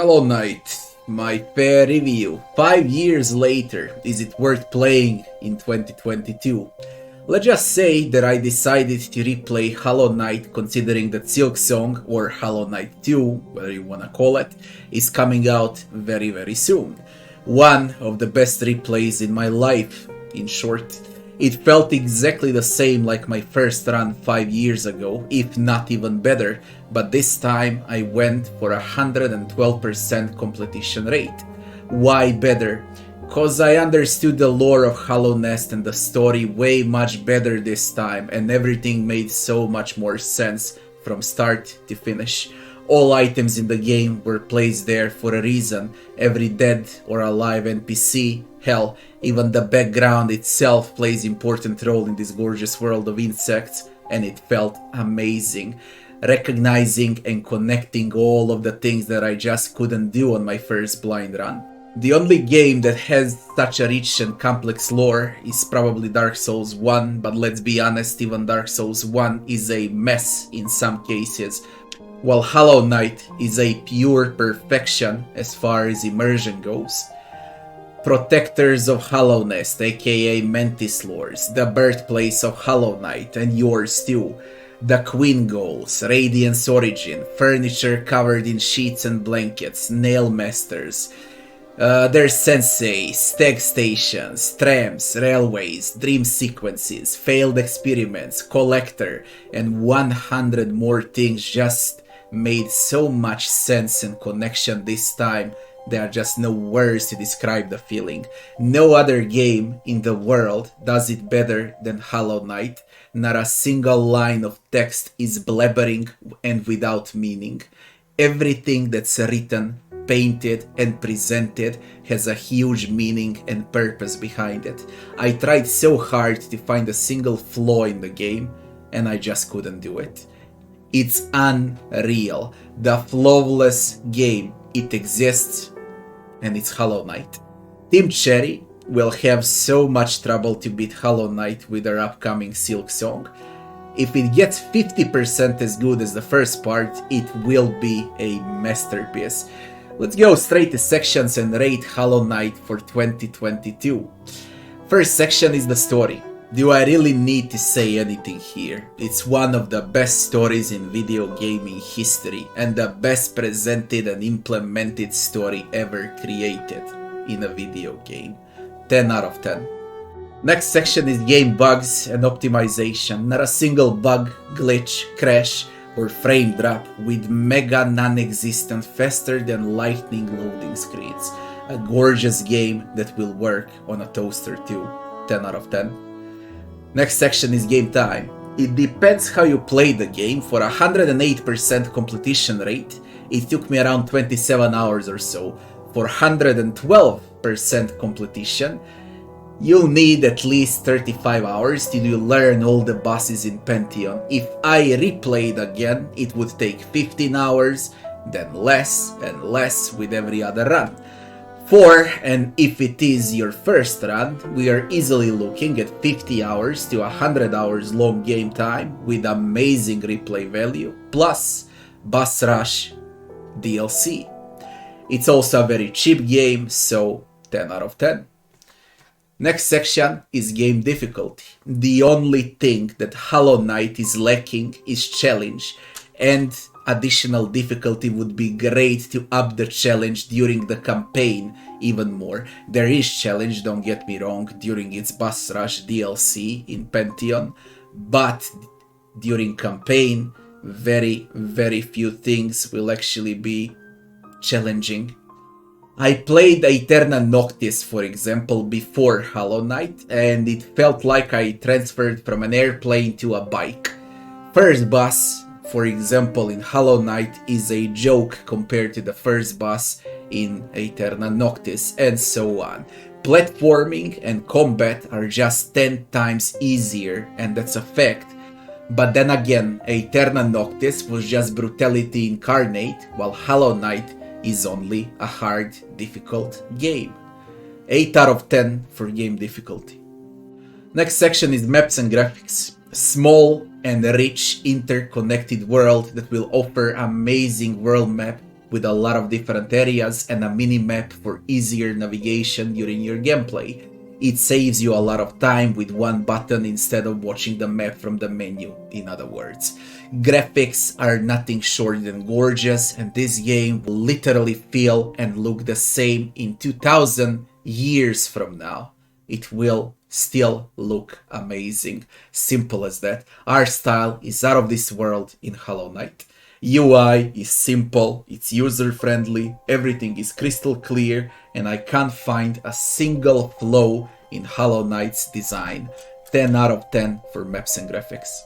Hollow Knight, my fair review. 5 years later, is it worth playing in 2022? Let's just say that I decided to replay Hollow Knight considering that Silksong, or Hollow Knight 2, whatever you wanna call it, is coming out very soon. One of the best replays in my life, in short. It felt exactly the same like my first run 5 years ago, if not even better, but this time I went for 112% completion rate. Why better? Cause I understood the lore of Hollow Nest and the story way much better this time, and everything made so much more sense from start to finish. All items in the game were placed there for a reason. Every dead or alive NPC, hell, even the background itself plays important role in this gorgeous world of insects, and it felt amazing. Recognizing and connecting all of the things that I just couldn't do on my first blind run. The only game that has such a rich and complex lore is probably Dark Souls 1, but let's be honest, even Dark Souls 1 is a mess in some cases, while Hollow Knight is a pure perfection as far as immersion goes. Protectors of Hollow Nest, aka Mantis Lords, the birthplace of Hollow Knight, and yours too. The Queen Goals, Radiance Origin, furniture covered in sheets and blankets, Nail Masters, their senseis, stag stations, trams, railways, dream sequences, failed experiments, collector, and 100 more things just made so much sense and connection this time. There are just no words to describe the feeling. No other game in the world does it better than Hollow Knight. Not a single line of text is blabbering and without meaning. Everything that's written, painted and presented has a huge meaning and purpose behind it. I tried so hard to find a single flaw in the game, and I just couldn't do it. It's unreal. The flawless game. It exists, and it's Hollow Knight. Team Cherry will have so much trouble to beat Hollow Knight with their upcoming Silksong. If it gets 50% as good as the first part, it will be a masterpiece. Let's go straight to sections and rate Hollow Knight for 2022. First section is the story. Do I really need to say anything here? It's one of the best stories in video gaming history and the best presented and implemented story ever created in a video game. 10 out of 10. Next section is game bugs and optimization. Not a single bug, glitch, crash, or frame drop, with mega non-existent faster than lightning loading screens. A gorgeous game that will work on a toaster too. 10 out of 10. Next section is game time. It depends how you play the game. For 108% completion rate, it took me around 27 hours or so. For 112% completion, you'll need at least 35 hours till you learn all the bosses in Pantheon. If I replayed again, it would take 15 hours, then less and less with every other run. And if it is your first run, we are easily looking at 50 hours to 100 hours long game time with amazing replay value, plus Boss Rush DLC. It's also a very cheap game, so 10 out of 10. Next section is game difficulty. The only thing that Hollow Knight is lacking is challenge, and additional difficulty would be great to up the challenge during the campaign even more. There is challenge, don't get me wrong, during its Boss Rush DLC in Pantheon, but during campaign, very few things will actually be challenging. I played Aeterna Noctis, for example, before Hollow Knight, and it felt like I transferred from an airplane to a bike. First boss, for example, in Hollow Knight is a joke compared to the first boss in Aeterna Noctis, and so on. Platforming and combat are just 10 times easier, and that's a fact. But then again, Aeterna Noctis was just brutality incarnate, while Hollow Knight is only a hard, difficult game. 8 out of 10 for game difficulty. Next section is maps and graphics. Small and rich interconnected world that will offer amazing world map with a lot of different areas and a mini-map for easier navigation during your gameplay. It saves you a lot of time with one button instead of watching the map from the menu, in other words. Graphics are nothing short than gorgeous, and this game will literally feel and look the same in 2000 years from now. It will still look amazing. Simple as that. Art style is out of this world in Hollow Knight. UI is simple, it's user-friendly, everything is crystal clear, and I can't find a single flaw in Hollow Knight's design. 10 out of 10 for maps and graphics.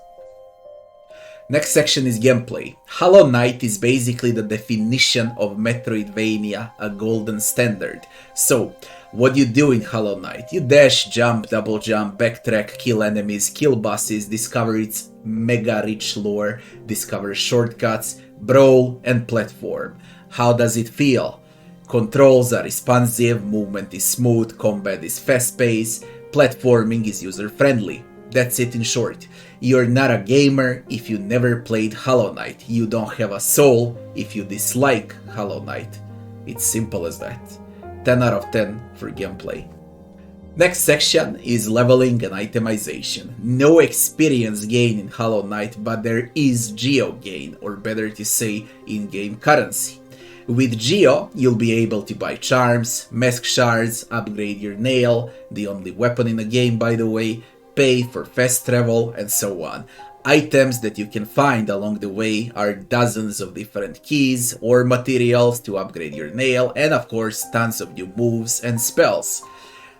Next section is gameplay. Hollow Knight is basically the definition of metroidvania, a golden standard. So, what do you do in Hollow Knight? You dash, jump, double jump, backtrack, kill enemies, kill bosses, discover its mega rich lore, discover shortcuts, brawl, and platform. How does it feel? Controls are responsive, movement is smooth, combat is fast-paced, platforming is user-friendly. That's it in short. You're not a gamer if you never played Hollow Knight. You don't have a soul if you dislike Hollow Knight. It's simple as that. 10 out of 10 for gameplay. Next section is leveling and itemization. No experience gain in Hollow Knight, but there is geo gain, or better to say, in-game currency. With Geo, you'll be able to buy charms, mask shards, upgrade your nail, the only weapon in the game by the way, pay for fast travel, and so on. Items that you can find along the way are dozens of different keys or materials to upgrade your nail, and of course tons of new moves and spells.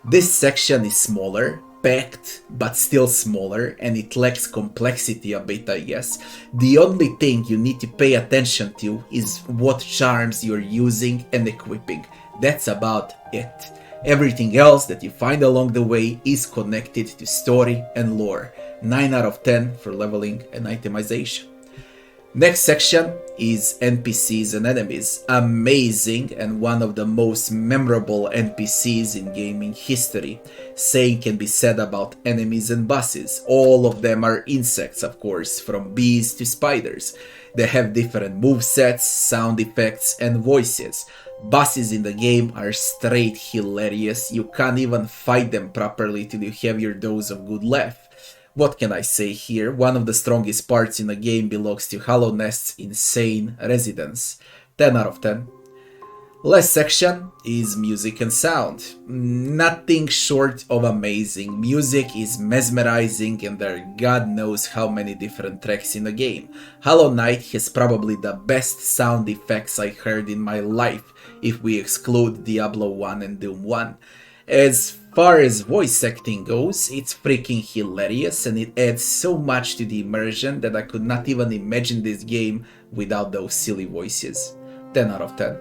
This section is smaller, packed, but still smaller, and it lacks complexity a bit, I guess. The only thing you need to pay attention to is what charms you're using and equipping. That's about it. Everything else that you find along the way is connected to story and lore. 9 out of 10 for leveling and itemization. Next section is NPCs and enemies. Amazing and one of the most memorable NPCs in gaming history. Same can be said about enemies and bosses. All of them are insects, of course, from bees to spiders. They have different movesets, sound effects, and voices. Bosses in the game are straight hilarious. You can't even fight them properly till you have your dose of good laugh. What can I say here? One of the strongest parts in the game belongs to Hollow Knight's insane residence. 10 out of 10. Last section is music and sound. Nothing short of amazing. Music is mesmerizing and there are God knows how many different tracks in the game. Hollow Knight has probably the best sound effects I heard in my life, if we exclude Diablo 1 and Doom 1. As far as voice acting goes, it's freaking hilarious and it adds so much to the immersion that I could not even imagine this game without those silly voices. 10 out of 10.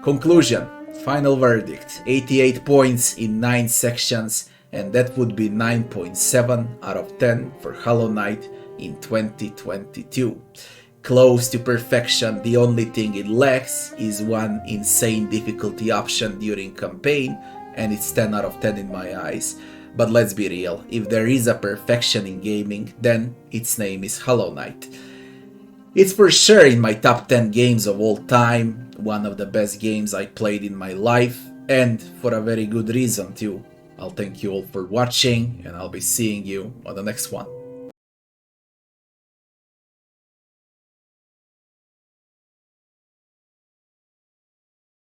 Conclusion, final verdict, 88 points in 9 sections, and that would be 9.7 out of 10 for Hollow Knight in 2022. Close to perfection, the only thing it lacks is one insane difficulty option during campaign, and it's 10 out of 10 in my eyes. But let's be real, if there is a perfection in gaming, then its name is Hollow Knight. It's for sure in my top 10 games of all time, one of the best games I played in my life, and for a very good reason too. I'll thank you all for watching, and I'll be seeing you on the next one.